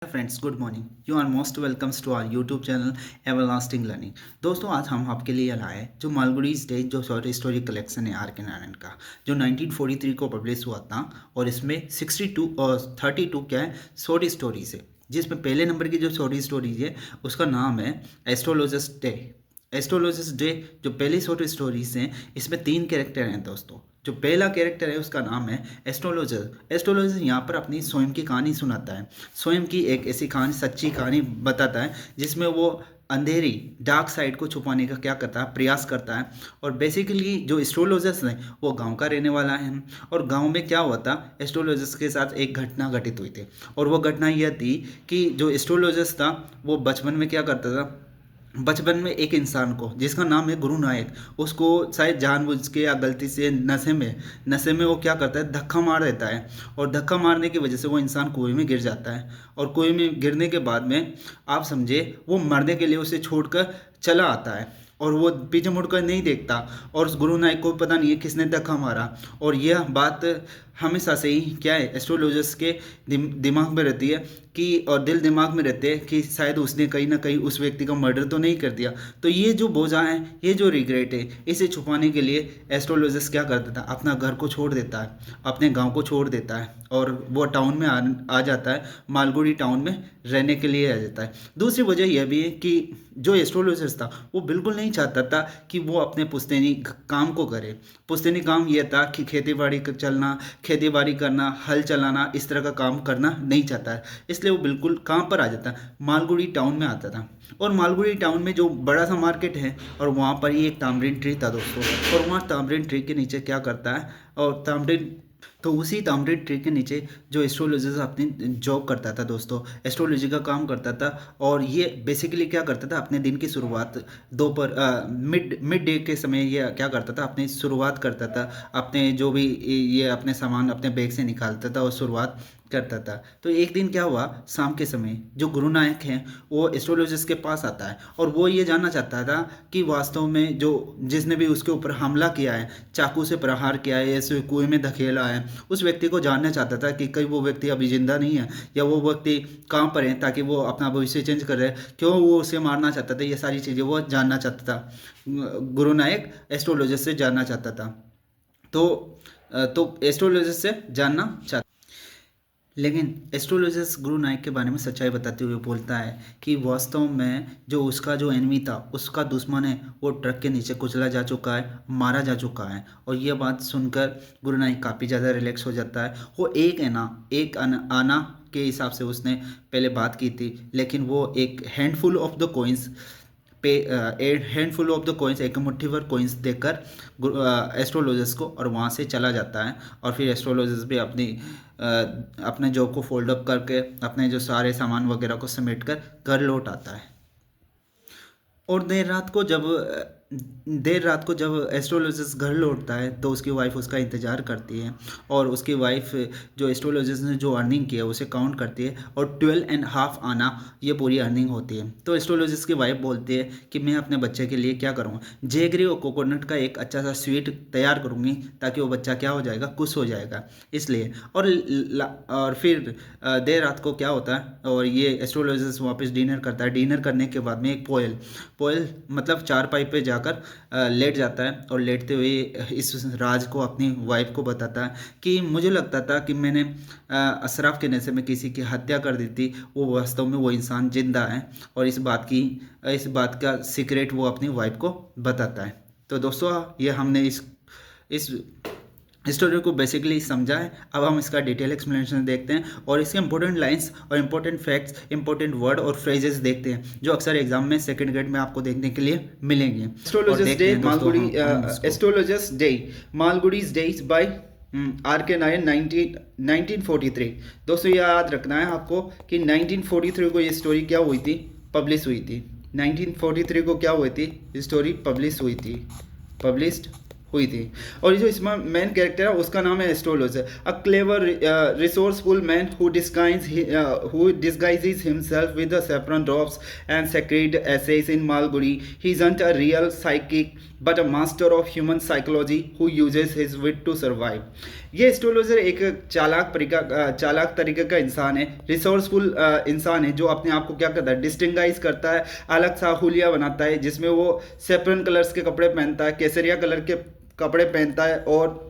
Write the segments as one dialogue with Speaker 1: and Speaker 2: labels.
Speaker 1: Friends, good morning. You are most welcomes to our YouTube channel everlasting learning. दोस्तों, आज हम आपके लिए लाए हैं जो मालगुडीज डे जो शॉर्ट स्टोरी कलेक्शन है आर के नारायण का, जो 1943 को पब्लिश हुआ था। और इसमें 62 और 32 क्या है शॉर्ट स्टोरीज है, जिसमें पहले नंबर की जो शॉर्ट स्टोरीज है उसका नाम है एस्ट्रोलॉजिस्ट डे। एस्ट्रोलॉजिस्ट डे जो पहली शॉर्ट स्टोरीज हैं, इसमें 3 कैरेक्टर हैं दोस्तों। जो पहला कैरेक्टर है उसका नाम है एस्ट्रोलॉजर। एस्ट्रोलॉजर यहाँ पर अपनी स्वयं की कहानी सुनाता है, स्वयं की एक ऐसी कहानी, सच्ची कहानी बताता है जिसमें वो अंधेरी डार्क साइड को छुपाने का क्या करता है, प्रयास करता है। और बेसिकली जो एस्ट्रोलॉजर्स हैं वो गांव का रहने वाला है। और गांव में क्या हुआ था, एस्ट्रोलॉजर्स के साथ एक घटना घटित हुई थी। और वो घटना यह थी कि जो एस्ट्रोलॉजर्स था वो बचपन में क्या करता था, बचपन में एक इंसान को जिसका नाम है गुरु नायक, उसको शायद जानबूझ के या गलती से नशे में वो क्या करता है, धक्का मार देता है। और धक्का मारने की वजह से वो इंसान कुएं में गिर जाता है। और कुएं में गिरने के बाद में आप समझे वो मरने के लिए उसे छोड़कर चला आता है। और वो पीछे मुड़कर नहीं देखता। और उस गुरु नायक को पता नहीं है किसने धक्का मारा। और यह बात हमेशा से ही क्या है, एस्ट्रोलॉजर्स के दिमाग में रहती है कि, और दिल दिमाग में रहते हैं कि शायद उसने कहीं ना कहीं उस व्यक्ति का मर्डर तो नहीं कर दिया। तो ये जो बोझा है, ये जो रिग्रेट है, इसे छुपाने के लिए एस्ट्रोलॉजर्स क्या करता था, अपना घर को छोड़ देता है, अपने गांव को छोड़ देता है। और वो टाउन में आ जाता है, मालगुडी टाउन में रहने के लिए आ जाता है। दूसरी वजह यह भी है कि जो एस्ट्रोलॉजर्स था वो बिल्कुल नहीं चाहता था कि वो अपने पुश्तैनी काम को करे। पुश्तैनी काम यह था कि खेती बाड़ी करना, हल चलाना, इस तरह का काम करना नहीं चाहता है। इसलिए वो बिल्कुल काम पर आ जाता है, मालगुडी टाउन में आता था। और मालगुडी टाउन में जो बड़ा सा मार्केट है, और वहाँ पर ही एक तामरिन ट्री था दोस्तों। और वहाँ तामरिन ट्री के नीचे क्या करता है, और तामरिन तो उसी तामरिन ट्री के नीचे जो एस्ट्रोलॉजर्स अपनी जॉब करता था दोस्तों, एस्ट्रोलॉजी का काम करता था। और ये बेसिकली क्या करता था, अपने दिन की शुरुआत दोपहर मिड डे के समय ये क्या करता था, अपनी शुरुआत करता था। अपने जो भी ये अपने सामान अपने बैग से निकालता था और शुरुआत करता था। तो एक दिन क्या हुआ, शाम के समय जो गुरु नायक हैं वो एस्ट्रोलॉजिस्ट के पास आता है। और वो ये जानना चाहता था कि वास्तव में जो जिसने भी उसके ऊपर हमला किया है, चाकू से प्रहार किया है, ऐसे कुएं में धकेला है, उस व्यक्ति को जानना चाहता था कि कहीं वो व्यक्ति अभी जिंदा नहीं है, या वो व्यक्ति कहाँ पर है, ताकि वो अपना भविष्य चेंज कर रहे, क्यों वो उसे मारना चाहता था, ये सारी चीज़ें वो जानना चाहता था। गुरु नायक एस्ट्रोलॉजिस्ट से जानना चाहता था। तो एस्ट्रोलॉजिस्ट से जानना चाहता, लेकिन एस्ट्रोलॉजिस्ट गुरु नायक के बारे में सच्चाई बताते हुए बोलता है कि वास्तव में जो उसका जो एनिमी था, उसका दुश्मन है, वो ट्रक के नीचे कुचला जा चुका है, मारा जा चुका है। और यह बात सुनकर गुरु नायक काफ़ी ज़्यादा रिलैक्स हो जाता है। वो आना के हिसाब से उसने पहले बात की थी, लेकिन वो एक हैंडफुल ऑफ द कोइंस पे हैंडफुल ऑफ द कॉइन्स, एक मुट्ठी भर कॉइन्स देकर एस्ट्रोलॉजर्स को, और वहाँ से चला जाता है। और फिर एस्ट्रोलॉजर्स भी अपने जॉब को फोल्ड अप करके अपने जो सारे सामान वगैरह को समेट कर घर लौट आता है। और देर रात को जब एस्ट्रोलॉजिस्ट घर लौटता है तो उसकी वाइफ उसका इंतज़ार करती है। और उसकी वाइफ जो एस्ट्रोलॉजिस्ट ने जो अर्निंग किया उसे काउंट करती है, और 12.5 आना ये पूरी अर्निंग होती है। तो एस्ट्रोलॉजिस्ट की वाइफ बोलती है कि मैं अपने बच्चे के लिए क्या करूँगा, जेगरी और कोकोनट का एक अच्छा सा स्वीट तैयार करूँगी, ताकि वो बच्चा क्या हो जाएगा, खुश हो जाएगा इसलिए। और फिर देर रात को क्या होता है, और ये एस्ट्रोलॉजिस्ट वापस डिनर करता है। डिनर करने के बाद में एक पोयल मतलब चारपाई पे जाकर लेट जाता है। और लेटते हुए इस राज को अपनी वाइफ को बताता है कि मुझे लगता था कि मैंने अशराफ के नशे में किसी की हत्या कर दी थी, वो वास्तव में वो इंसान जिंदा है। और इस बात का सीक्रेट वो अपनी वाइफ को बताता है। तो दोस्तों, ये हमने इस स्टोरी को बेसिकली समझा है। अब हम इसका डिटेल एक्सप्लेनेशन देखते हैं, और इसके इंपॉर्टेंट लाइंस और इंपॉर्टेंट फैक्ट्स, इंपॉर्टेंट वर्ड और फ्रेजेस देखते हैं, जो अक्सर एग्जाम में सेकंड ग्रेड में आपको देखने के लिए मिलेंगे। Astrologer's day Malgudi's days by R K नायन 1943। दोस्तों, याद रखना है आपको कि 1943 को ये स्टोरी क्या हुई थी, पब्लिश हुई थी। 1943 को क्या हुई थी, स्टोरी पब्लिश हुई थी, पब्लिश्ड हुई थी। और जो इसमें मेन कैरेक्टर है उसका नाम है astrologer, a clever resourceful man who disguises himself with the saffron drops and sacred essays in Malgudi. He isn't a real psychic but a master of human psychology who uses his wit to survive. ये astrologer एक चालाक तरीके का इंसान है, resourceful इंसान है, जो अपने आप को क्या करता है, डिस्टिंगाइज करता है, अलग सा हुलिया बनाता है, जिसमें वो सेफरन कलर्स के कपड़े पहनता है, केसरिया कलर के कपड़े पहनता है, और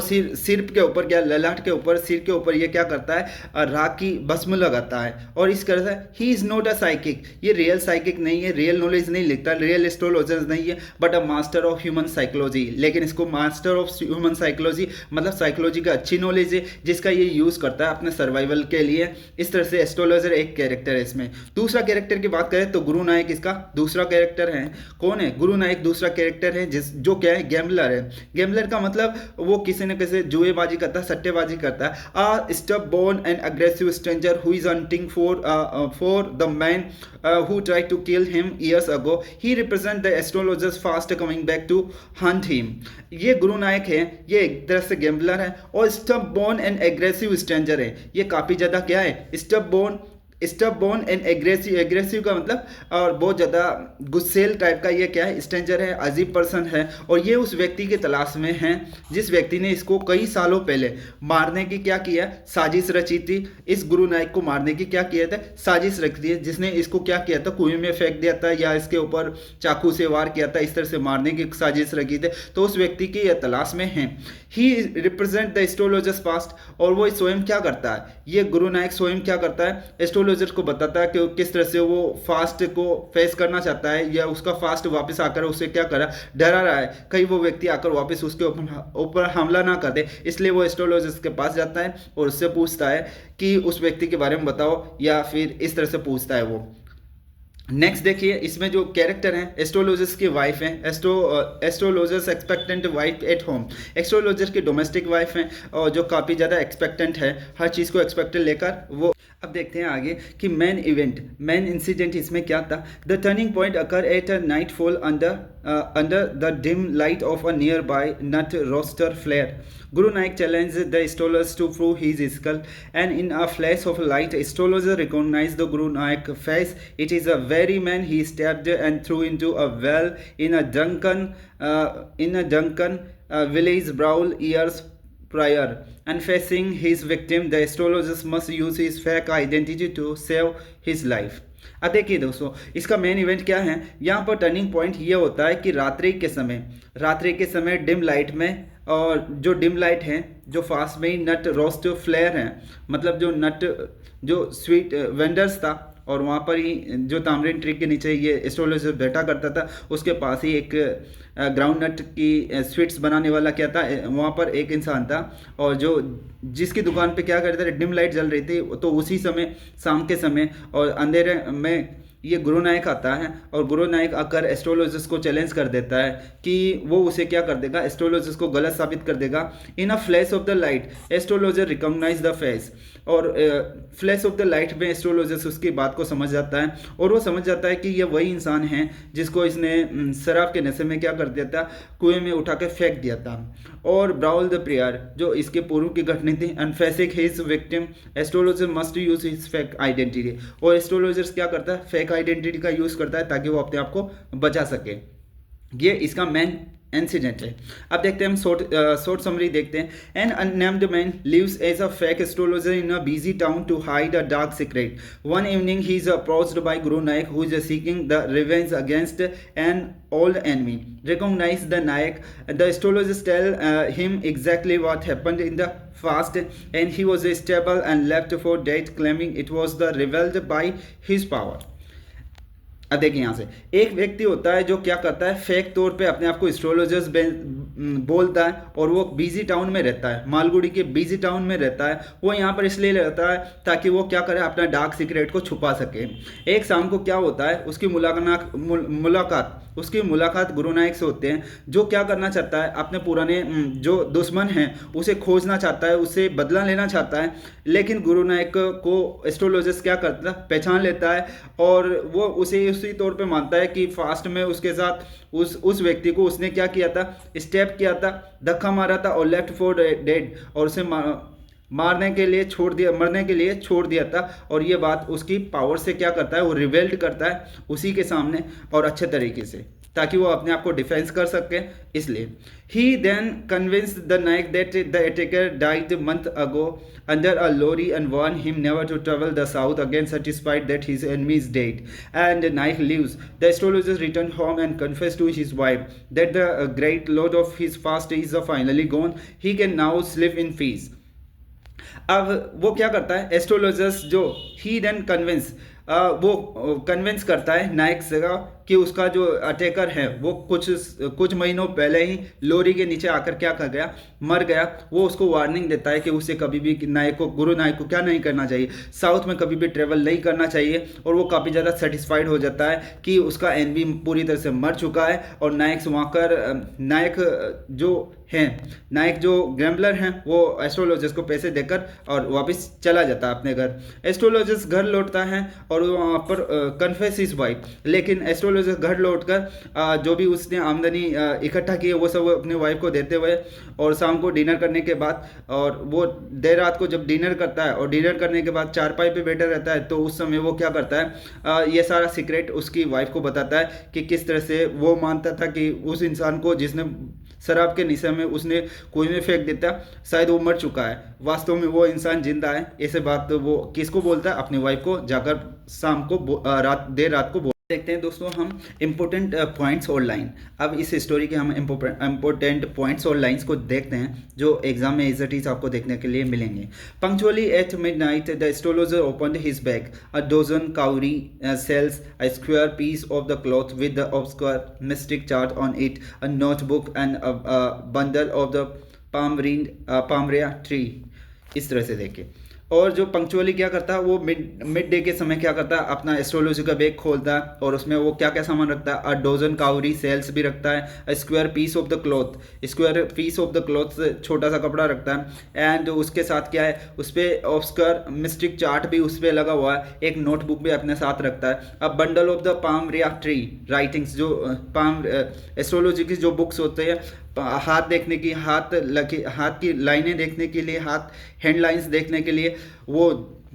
Speaker 1: सिर के ऊपर क्या, ललाट के ऊपर, सिर के ऊपर ये क्या करता है, राख की भस्म लगाता है। और इस तरह से he is not a psychic, ये रियल साइकिक नहीं है, रियल नॉलेज नहीं लिखता, रियल एस्ट्रोलॉजर नहीं है, but a master of human psychology. लेकिन इसको मास्टर ऑफ ह्यूमन साइकोलॉजी मतलब साइकोलॉजी का अच्छी नॉलेज है, जिसका ये यूज़ करता है अपने सर्वाइवल के लिए। इस तरह से एस्ट्रोलॉजर एक कैरेक्टर है इसमें। दूसरा कैरेक्टर की बात करें तो गुरु नायक इसका दूसरा कैरेक्टर है। कौन है गुरु नायक? दूसरा कैरेक्टर है जो क्या है, गैम्बलर है। गैम्बलर का मतलब वो किसी न किसी जुएबाजी करता है, सट्टेबाजी करता है। A stubborn and aggressive stranger who is hunting for the man who tried to kill him years ago. He represents the astrologers fast coming back to hunt him. ये गुरु नायक है, ये एक तरह से गैम्बलर है, और stubborn and aggressive stranger है। ये काफ़ी ज़्यादा क्या है, स्टबबोर्न एंड एग्रेसिव का मतलब और बहुत ज़्यादा गुस्सेल टाइप का ये क्या है, स्ट्रेंजर है, अजीब पर्सन है। और ये उस व्यक्ति की तलाश में है जिस व्यक्ति ने इसको कई सालों पहले मारने की क्या किया, साजिश रची थी। इस गुरु नायक को मारने की क्या किया था, साजिश रखी है, जिसने इसको क्या किया था, कुएं में फेंक दिया था या इसके ऊपर चाकू से वार किया था, इस तरह से मारने की साजिश रखी थी। तो उस व्यक्ति की यह तलाश में है। ही रिप्रेजेंट द एस्ट्रोलॉजर्स पास्ट, और वो स्वयं क्या करता है, ये गुरु नायक स्वयं क्या करता है, एस्ट्रोलॉजर को बताता है कि किस तरह से वो फास्ट को फेस करना चाहता है, या उसका फास्ट वापस आकर उसे क्या करा, डरा रहा है, कहीं वो व्यक्ति आकर वापस उसके ऊपर हमला ना कर दे। इसलिए वो एस्ट्रोलॉजर्स के पास जाता है और उससे पूछता है कि उस व्यक्ति के बारे में बताओ, या फिर इस तरह से पूछता है वो। नेक्स्ट देखिए, इसमें जो कैरेक्टर हैं एस्ट्रोलॉजर्स की वाइफ हैं, astrologers expectant wife at home. Astrologer की डोमेस्टिक वाइफ हैं और जो काफ़ी ज़्यादा एक्सपेक्टेंट है, हर चीज़ को एक्सपेक्टेड लेकर वो। अब देखते हैं आगे कि मेन इंसिडेंट इसमें क्या था। The turning point occur at a nightfall under the dim light of a nearby nut roaster flare. Guru Naik challenged the astrologers to prove his skill, and in a flash of light, astrologer recognized the Guru Naik face. It is a very man he stabbed and threw into a well in a drunken village brawl years prior. And facing his victim, the astrologers must use his fake identity to save his life. अब देखिए दोस्तों, इसका main event क्या है। यहाँ पर turning point ये होता है कि रात्रि के समय डिम लाइट में, और जो डिम लाइट हैं, जो फास्ट में ही नट रोस्ट फ्लेयर हैं, मतलब जो स्वीट वेंडर्स था, और वहाँ पर ही जो तामरिन ट्री के नीचे ये एस्ट्रोलॉजर बैठा करता था, उसके पास ही एक ग्राउंड नट की स्वीट्स बनाने वाला क्या था, वहाँ पर एक इंसान था, और जिसकी दुकान पे क्या कर रहे थे, डिम लाइट जल रही थी। तो उसी समय, शाम के समय और अंधेरे में, ये गुरु नायक आता है, और गुरु नायक आकर एस्ट्रोलॉजर्स को चैलेंज कर देता है कि वो उसे क्या कर देगा, एस्ट्रोलॉजर्स को गलत साबित कर देगा। In a flash of the light astrologer recognize the face, और फ्लैश ऑफ द लाइट में एस्ट्रोलॉजर्स उसकी बात को समझ जाता है, और वो समझ जाता है कि ये वही इंसान है जिसको इसने शराब के नशे में क्या कर दिया था, कुएं में उठा के फेंक दिया था। और ब्राउल द प्रेयर, जो इसके पूर्व की घटना थी, and facing his victim, astrologer must use his fake identity. और एस्ट्रोलॉजर्स क्या करता है, फेक आइडेंटिटी का यूज़ करता है ताकि वो अपने आप को बचा सके। ये इसका मेन इंसिडेंट है। अब देखते हैं हम शॉर्ट समरी देखते हैं। An unnamed man lives as a fake astrologer in a busy town to hide a dark secret. One evening he is approached by Guru Nayak who is seeking the revenge against an old enemy. Recognize the Nayak. The astrologers tell him exactly what happened in the fast, and he was stable and left for dead, claiming it was the revealed by his power. अब देखिए, यहाँ से एक व्यक्ति होता है जो क्या करता है, फेक तौर पे अपने आप को एस्ट्रोलॉजर्स बोलता है, और वो बिजी टाउन में रहता है, मालगुड़ी के बिजी टाउन में रहता है। वो यहाँ पर इसलिए रहता है ताकि वो क्या करे, अपना डार्क सीक्रेट को छुपा सके। एक शाम को क्या होता है, उसकी मुलाकात गुरु नायक से होते हैं, जो क्या करना चाहता है, अपने पुराने जो दुश्मन हैं उसे खोजना चाहता है, उसे बदला लेना चाहता है। लेकिन गुरु नायक को एस्ट्रोलॉजर्स क्या करता है, पहचान लेता है, और वो उसे उसी तौर पे मानता है कि फास्ट में उसके साथ उस व्यक्ति को उसने क्या किया था, स्टेप स्टेप किया था, धक्का मारा था और लेफ्ट फॉर डेड, और उसे मारने के लिए छोड़ दिया, मरने के लिए छोड़ दिया था। और ये बात उसकी पावर से क्या करता है, वो रिवेल्ट करता है उसी के सामने और अच्छे तरीके से, ताकि वो अपने आप को डिफेंस कर सके। इसलिए he then convinced the Naik that the attacker died month ago under a lorry and warned him never to travel the south again, satisfied that his enemy is dead and Naik lives. The astrologer returned home and confessed to his wife that the great load of his fast is finally gone. He can now sleep in peace. अब वो क्या करता है, astrologers जो ही then convince, वो convince करता है नाइक से कि उसका जो अटैकर है वो कुछ महीनों पहले ही लोरी के नीचे आकर क्या कर गया, मर गया। वो उसको वार्निंग देता है कि उसे कभी भी गुरु नायक को क्या नहीं करना चाहिए, साउथ में कभी भी ट्रेवल नहीं करना चाहिए। और वो काफ़ी ज़्यादा सेटिस्फाइड हो जाता है कि उसका एनवी पूरी तरह से मर चुका है। और नायक से वहाँ कर नायक जो हैं, नायक जो गैम्बलर हैं, वो एस्ट्रोलॉजर्स को पैसे देकर और वापस चला जाता है अपने घर। एस्ट्रोलॉजर्स घर लौटता है और वहाँ पर कन्फेस हिज वाइफ, लेकिन एस्ट्रोलॉजर्स घर लौटकर जो भी उसने आमदनी इकट्ठा की है वो सब अपने वाइफ को देते हुए, और शाम को डिनर करने के बाद, और वो देर रात को जब डिनर करता है और डिनर करने के बाद चारपाई पे बैठा रहता है, तो उस समय वो क्या करता है, ये सारा सीक्रेट उसकी वाइफ को बताता है कि किस तरह से वो मानता था कि उस इंसान को जिसने शराब के नशे में उसने कुएं में फेंक देता, शायद वो मर चुका है, वास्तव में वो इंसान जिंदा है। ऐसे बात वो किसको बोलता है, अपनी वाइफ को जाकर शाम को देर रात को देखते हैं दोस्तों हम इम्पोर्टेंट पॉइंट्स और लाइन। अब इस स्टोरी के हम इम्पोर्टेंट पॉइंट्स और लाइंस को देखते हैं जो एग्जाम में इज इट इज आपको देखने के लिए मिलेंगे। Punctually at midnight the astrologer opened his bag, a dozen cowrie shells, a square piece of the cloth with the obscure mystic chart on it, a notebook and a bundle of the palmyra tree. इस तरह से देखिए। और जो punctually क्या करता है, वो मिड डे के समय क्या करता है, अपना एस्ट्रोलॉजी का बैग खोलता है और उसमें वो क्या क्या सामान रखता है, अ डोजन काउरी सेल्स भी रखता है, square piece of the cloth, square piece of the cloth छोटा सा कपड़ा रखता है, एंड उसके साथ क्या है, उस पर ऑब्सक्योर मिस्टिक चार्ट भी उस पर लगा हुआ है, एक नोटबुक भी अपने साथ रखता है, a bundle of the palmyra tree writings, जो पाम एस्ट्रोलॉजी की जो बुक्स होते हैं, हाथ देखने की, हाथ की लाइनें देखने के लिए, हाथ हैंड लाइंस देखने के लिए, वो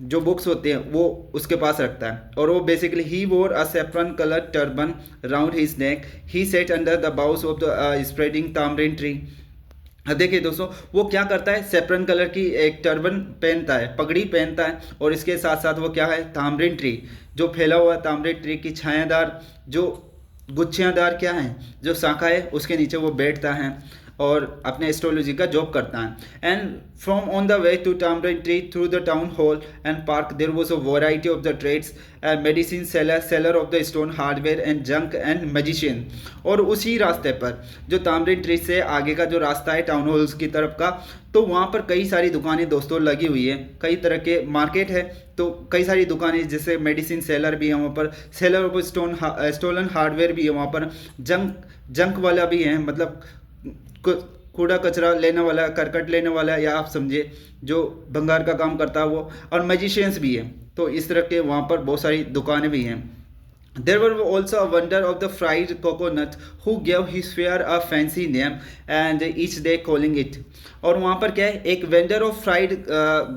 Speaker 1: जो बुक्स होते हैं वो उसके पास रखता है। और वो basically he wore a saffron colour turban round his neck, he sat under the boughs of the spreading tamarind tree. देखिए दोस्तों, वो क्या करता है, सेफ्रन कलर की एक टर्बन पहनता है, पगड़ी पहनता है, और इसके साथ साथ वो क्या है, तामरिन ट्री, जो फैला हुआ तामरिन ट्री की छायादार जो गुच्छियादार क्या है, जो शाखा है, उसके नीचे वो बैठता है और अपने एस्ट्रोलॉजी का जॉब करता है। And from on the way to tamarind tree through the town hall and park there was a variety of the trades, medicine seller of the stone hardware and junk and magician. और उसी रास्ते पर, जो tamarind tree से आगे का जो रास्ता है टाउन हॉल्स की तरफ का, तो वहाँ पर कई सारी दुकानें दोस्तों लगी हुई है, कई तरह के मार्केट है, तो कई सारी दुकानें, जैसे मेडिसिन सेलर भी है वहाँ पर, सेलर ऑफ स्टोलन हार्डवेयर भी है वहाँ पर, जंक वाला भी है, मतलब कूड़ा कचरा लेने वाला, करकट लेने वाला, या आप समझिए जो भंगार का काम करता है वो, और मैजिशियंस भी है। तो इस तरह के वहाँ पर बहुत सारी दुकानें भी हैं। There were also a vendor of the fried coconut who gave his fare a fancy name and each day calling it. और वहाँ पर क्या है, एक vendor of fried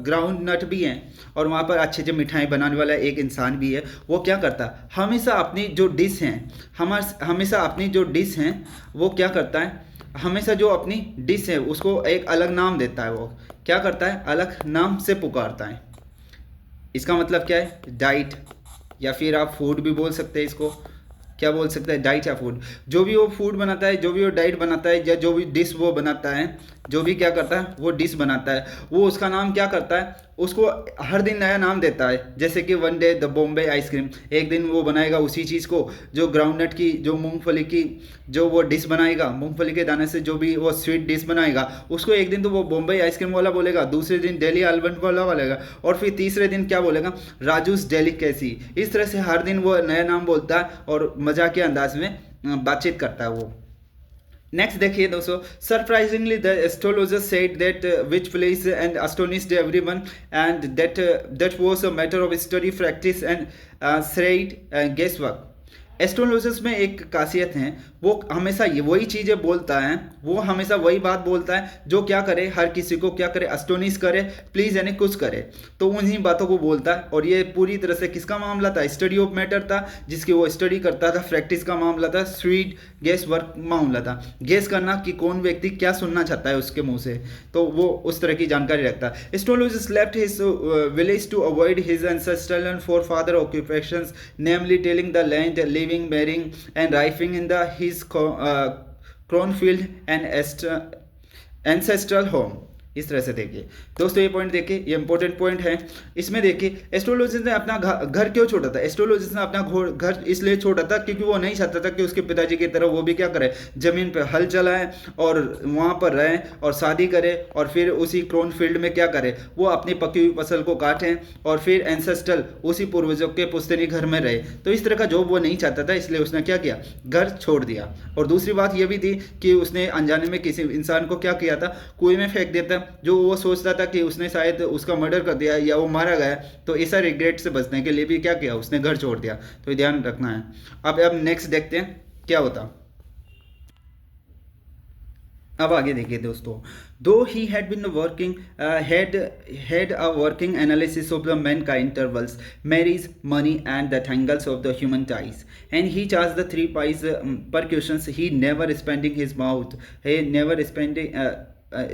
Speaker 1: groundnut भी हैं, और वहाँ पर अच्छे अच्छे मिठाई बनाने वाला एक इंसान भी है। वो क्या करता है, हमेशा अपनी जो डिश हैं, हमेशा अपनी जो डिश हैं वो क्या करता है, हमेशा जो अपनी डिश है उसको एक अलग नाम देता है। वो क्या करता है, अलग नाम से पुकारता है। इसका मतलब क्या है, डाइट, या फिर आप फूड भी बोल सकते हैं इसको। क्या बोल सकते हैं, डाइट या फूड। जो भी वो फूड बनाता है, जो भी वो डाइट बनाता है, या जो भी डिश वो बनाता है, जो भी क्या करता है वो डिश बनाता है, वो उसका नाम क्या करता है, उसको हर दिन नया नाम देता है। जैसे कि one day the Bombay ice cream, एक दिन वो बनाएगा उसी चीज़ को, जो ग्राउंडनट की, जो मूंगफली की जो वो डिश बनाएगा, मूंगफली के दाने से जो भी वो स्वीट डिश बनाएगा, उसको एक दिन तो वो बॉम्बे आइसक्रीम वाला बोलेगा, दूसरे दिन दिल्ली आलमंड वाला बोलेगा, और फिर तीसरे दिन क्या बोलेगा, राजूस डेलिकेसी। इस तरह से हर दिन वो नया नाम बोलता है और मजाकिया अंदाज में बातचीत करता है वो। नेक्स्ट देखिए दोस्तों, surprisingly the astrologer said that which place and astonished everyone and that was a matter of study, practice and straight guesswork. Astrologist में एक खासियत है, वो हमेशा ये वही चीज़ें बोलता है, वो हमेशा वही बात बोलता है जो क्या करे, हर किसी को क्या करे, अस्टोनिश करे, प्लीज़ यानी कुछ करे, तो उन्हीं बातों को बोलता है। और ये पूरी तरह से किसका मामला था, स्टडी ऑफ मैटर था, जिसकी वो स्टडी करता था, प्रैक्टिस का मामला था, स्वीट गेस वर्क मामला था, गेस करना कि कौन व्यक्ति क्या सुनना चाहता है उसके मुंह से, तो वो उस तरह की जानकारी रखता है। Astrologist left his village to avoid his ancestral and forefather occupations, namely tilling the land, living, marrying, and rifling in his cornfield and ancestral home। इस तरह से देखिए दोस्तों, ये पॉइंट देखिए, ये इंपॉर्टेंट पॉइंट है। इसमें देखिए एस्ट्रोलॉजिस्ट ने अपना घर क्यों छोड़ा था, एस्ट्रोलॉजिस्ट ने अपना घर इसलिए छोड़ा था क्योंकि वो नहीं चाहता था कि उसके पिताजी की तरह वो भी क्या करे, जमीन पर हल चलाए और वहाँ पर रहे और शादी करे और फिर उसी क्रॉन फील्ड में क्या करे, वो अपनी पकी हुई फसल को काटें और फिर एंसेस्ट्रल उसी पूर्वजों के पुश्तैनी घर में रहे। तो इस तरह का जॉब वो नहीं चाहता था, इसलिए उसने क्या किया, घर छोड़ दिया। और दूसरी बात ये भी थी कि उसने अनजाने में किसी इंसान को क्या किया था, कुएं में फेंक देता, जो वो सोचता था कि उसने शायद उसका मर्डर कर दिया या वो मारा गया, तो ऐसा रिग्रेट से बचने के लिए भी क्या किया, उसने घर छोड़ दिया। तो ये ध्यान रखना है। अब नेक्स्ट देखते हैं क्या होता। अब आगे देखिए दोस्तों, दो he had been working had a working analysis of the Mankind intervals, marriage, money and the tangles of the human ties, and he charged the three pies per questions, he never spending his mouth, he never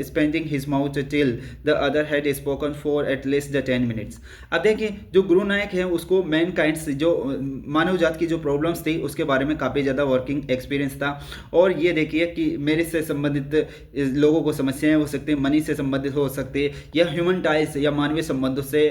Speaker 1: spending his mouth till the other had spoken for at least the 10 minutes। अब देखिए जो गुरु नायक है उसको man kind जो मानव जात की जो problems थी उसके बारे में काफ़ी ज़्यादा वर्किंग एक्सपीरियंस था। और ये देखिए कि मेरे से संबंधित लोगों को समस्याएं हो सकती हैं, मनी से संबंधित हो सकती है, या ह्यूमन टाइज या मानवीय संबंधों से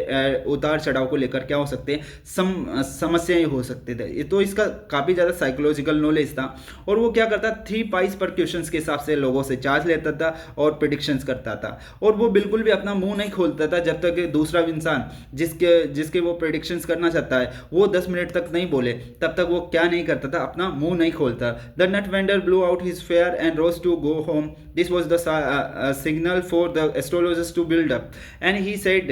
Speaker 1: उतार चढ़ाव को लेकर क्या हो सकते हैं, समस्याएं हो सकते थे। तो इसका काफ़ी ज़्यादा साइकोलॉजिकल नॉलेज था। और वो क्या करता, 3 पाइस पर क्वेश्चंस के हिसाब से लोगों से चार्ज लेता था और प्रेडिक्शंस करता था। और वो बिल्कुल भी अपना मुंह नहीं खोलता था जब तक दूसरा इंसान जिसके वो प्रेडिक्शंस करना चाहता है वो 10 मिनट तक नहीं बोले, तब तक वो क्या नहीं करता था, अपना मुंह नहीं खोलता। The nut vendor blew out his fair and rose to go home, this was the signal for the astrologer to build up, and he said,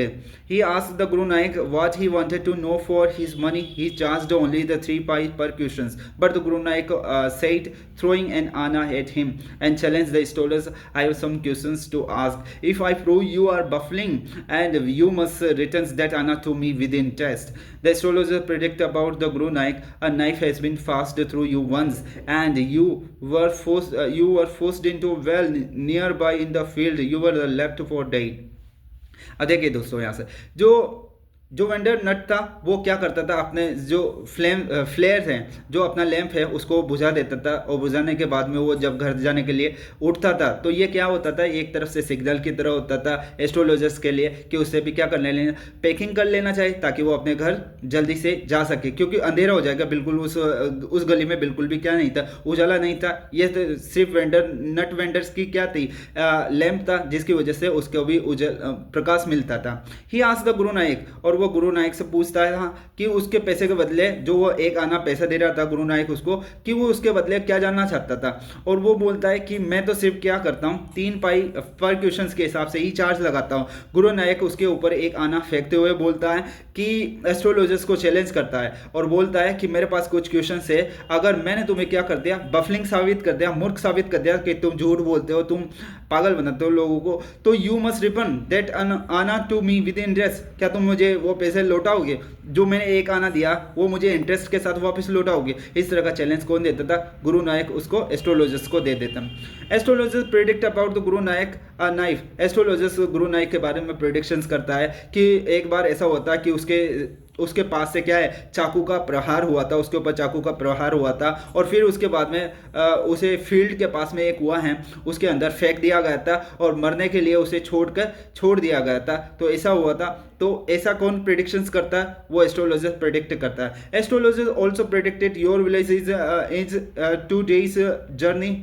Speaker 1: he asked the Guru Nanak what he wanted to know for his money, he charged only the 3 pi per questions, but the Guru Nanak said, throwing an anna at him and challenged the astrologers, I have some questions to ask, if I prove you are baffling, and you must return that anna to me within test। The astrologer predict about the Guru Nanak, a knife has been passed through you once and you were forced into well nearby in the field, you were left for dead। देखिए दोस्तों, यहाँ से जो vendor नट था वो क्या करता था, अपने जो फ्लेयर हैं, जो अपना लैंप है उसको बुझा देता था, और बुझाने के बाद में वो जब घर जाने के लिए उठता था तो ये क्या होता था, एक तरफ से सिग्नल की तरह होता था एस्ट्रोलॉजर्स के लिए कि उससे भी क्या कर लेना, पैकिंग कर लेना चाहिए ताकि वो अपने घर जल्दी से जा सके, क्योंकि अंधेरा हो जाएगा। बिल्कुल उस गली में बिल्कुल भी क्या नहीं था, उजाला नहीं था। ये तो सिर्फ नट वेंडर्स की क्या थी, लैंप था, जिसकी वजह से उसको भी प्रकाश मिलता था। ही आस्क्ड द गुरु नायक, और वो गुरु नायक से पूछता है कि उसके पैसे के बदले, जो वो 1 आना पैसा दे रहा था गुरु नायक उसको, कि वो उसके बदले क्या जानना चाहता था। और वो बोलता है कि मैं तो सिर्फ क्या करता हूँ, 3 पाई पर क्वेश्चंस के हिसाब से ही चार्ज लगाता हूँ। गुरु नायक उसके ऊपर 1 आना फेंकते हुए बोलता है कि एस्ट्रोलॉजर्स को चैलेंज करता है और बोलता है कि मेरे पास कुछ क्वेश्चन है, अगर मैंने तुम्हें क्या कर दिया, बफलिंग साबित कर दिया, मूर्ख साबित कर दिया कि तुम झूठ बोलते हो, तुम पागल बनाते हो लोगों को, तो यू मस्ट रिटर्न दैट आना टू मी विद इंटरेस्ट। क्या तुम मुझे वो पैसे लौटाओगे, जो मैंने 1 आना दिया वो मुझे इंटरेस्ट के साथ वापस लौटाओगे। इस तरह का चैलेंज कौन देता था, गुरु नायक उसको एस्ट्रोलॉजर्स को दे देता। Astrologers predict about the Guru Nayak a knife, astrologers गुरु नायक के बारे में प्रेडिक्शंस करता है कि एक बार ऐसा होता है कि उसके पास से क्या है, चाकू का प्रहार हुआ था, उसके ऊपर चाकू का प्रहार हुआ था, और फिर उसके बाद में उसे फील्ड के पास में एक हुआ है उसके अंदर फेंक दिया गया था और मरने के लिए उसे छोड़ दिया गया था। तो ऐसा हुआ था। तो ऐसा कौन प्रेडिक्शंस करता है, वो एस्ट्रोलॉजर प्रेडिक्ट करता है। Astrologer also predicted your village is 2 days journey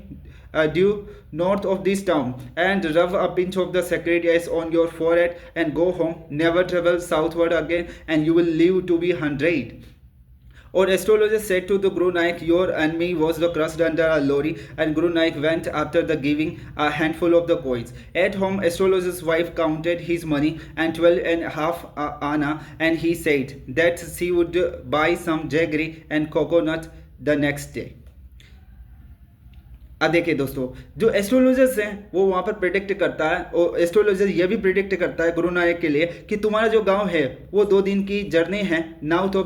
Speaker 1: due north of this town, and rub a pinch of the sacred ice on your forehead and go home, never travel southward again, and you will live to be 100। Or astrologer said to the Guru Nanak, your enemy was the crushed under a lorry, and Guru Nanak went after the giving a handful of the coins. At home, astrologer's wife counted his money and 12.5 anna, and he said that she would buy some jaggery and coconut the next day. अब देखिए दोस्तों, जो astrologers हैं वो वहाँ पर predict करता है, और एस्ट्रोलॉजर ये भी प्रिडिक्ट करता है गुरु नानक के लिए कि तुम्हारा जो गांव है वो 2 दिन की जर्नी है नॉर्थ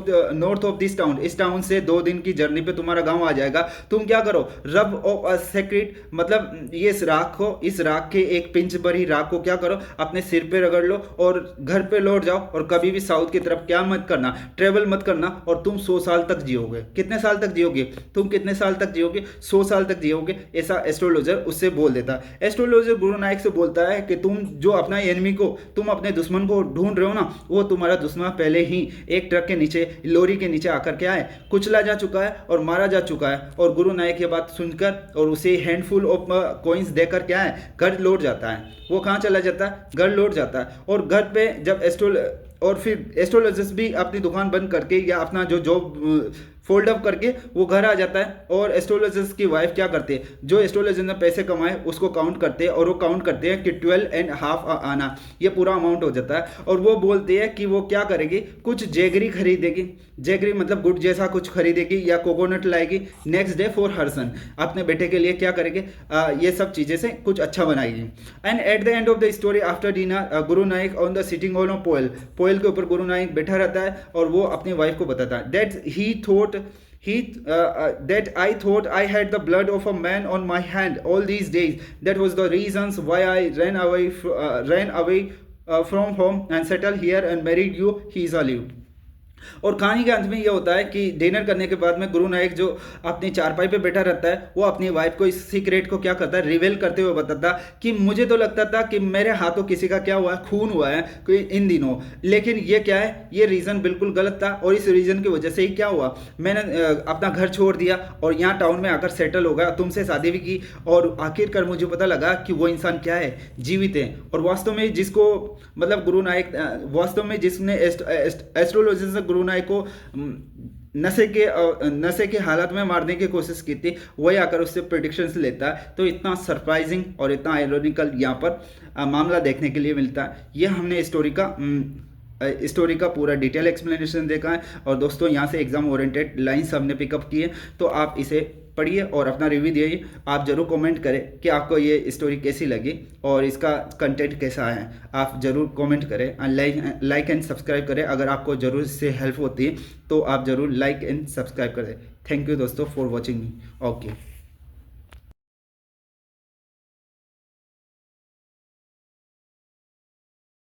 Speaker 1: ऑफ दिस टाउन, इस टाउन से 2 दिन की जर्नी पे तुम्हारा गांव आ जाएगा। तुम क्या करो, रब ऑफ अ सेक्रेट, मतलब ये इस राख के एक पिंच भर ही राख को क्या करो, अपने सिर पे रगड़ लो और घर पे लौट जाओ, और कभी भी साउथ की तरफ क्या मत करना, ट्रेवल मत करना, और तुम 100 साल तक जियोगे। कितने साल तक जियोगे तुम, कितने साल तक जियोगे, 100 साल तक जियोगे, ऐसा एस्ट्रोलॉजर उससे बोल देता है। एस्ट्रोलॉजर गुरु नानक से बोलता है कि तुम जो अपना एनिमी को, तुम अपने दुश्मन को ढूंढ रहे हो ना, वो तुम्हारा दुश्मन पहले ही एक ट्रक के नीचे, लॉरी के नीचे आकर क्या है, कुचला जा चुका है और मारा जा चुका है। और गुरु नानक ये बात सुनकर और उसे हैंडफुल ऑफ कॉइन्स देकर क्या है, घर लौट जाता है। वो कहाँ चला जाता है, घर लौट जाता है। और घर पे जब और फिर एस्ट्रोलॉजर्स भी अपनी दुकान बंद करके या अपना जो जॉब फोल्ड अप करके वो घर आ जाता है। और एस्ट्रोलॉजर्स की वाइफ क्या करते हैं, जो एस्ट्रोलॉजर ने पैसे कमाए उसको काउंट करते हैं, और वो काउंट करते हैं कि 12.5 आना, ये पूरा अमाउंट हो जाता है। और वो बोलते हैं कि वो क्या करेगी, कुछ जेगरी खरीदेगी, जेगरी मतलब गुड़ जैसा कुछ खरीदेगी या कोकोनट लाएगी नेक्स्ट डे फॉर हर सन, अपने बेटे के लिए क्या करेगी, ये सब चीज़ें से कुछ अच्छा बनाएगी। And at the end of the story after dinner Guru Nanak on the sitting on pyol, pyol के ऊपर गुरु नानक बैठा रहता है और वो अपनी वाइफ को बताता है that he thought that I thought I had the blood of a man on my hand all these days. That was the reasons why I ran away from home and settled here and married you. He is alive. और कहानी के अंत में यह होता है कि dinner करने के बाद में गुरु नानक जो अपनी चारपाई पे बैठा रहता है, वो अपनी वाइफ को इस सीक्रेट को क्या करता है, रिवेल करते हुए बताता कि मुझे तो लगता था कि मेरे हाथों किसी का क्या हुआ है, खून हुआ है कोई इन दिनों, लेकिन ये क्या है, ये रीज़न बिल्कुल गलत था। और इस रीज़न की वजह से ही क्या हुआ, मैंने अपना घर छोड़ दिया और यहाँ टाउन में आकर सेटल हो गया, तुमसे शादी भी की, और आखिरकार मुझे पता लगा कि वो इंसान क्या है, जीवित है। और वास्तव में जिसको मतलब गुरु नानक, वास्तव में जिसने एस्ट्रोलॉजी से गुरु नानक को नशे के हालत में मारने की कोशिश की थी, वही आकर उससे प्रेडिक्शंस लेता है। तो इतना सरप्राइजिंग और इतना आयरॉनिकल यहाँ पर मामला देखने के लिए मिलता है। ये हमने स्टोरी का पूरा डिटेल एक्सप्लेनेशन देखा है। और दोस्तों यहाँ से एग्जाम ओरिएंटेड लाइन्स हमने पिकअप की है, तो आप इसे पढ़िए और अपना रिव्यू दिए। आप ज़रूर कमेंट करें कि आपको ये स्टोरी कैसी लगी और इसका कंटेंट कैसा है, आप ज़रूर कमेंट करें। लाइक एंड सब्सक्राइब करें, अगर आपको ज़रूर इससे हेल्प होती है तो आप ज़रूर लाइक एंड सब्सक्राइब करें। थैंक यू दोस्तों फॉर वॉचिंग मी। ओके।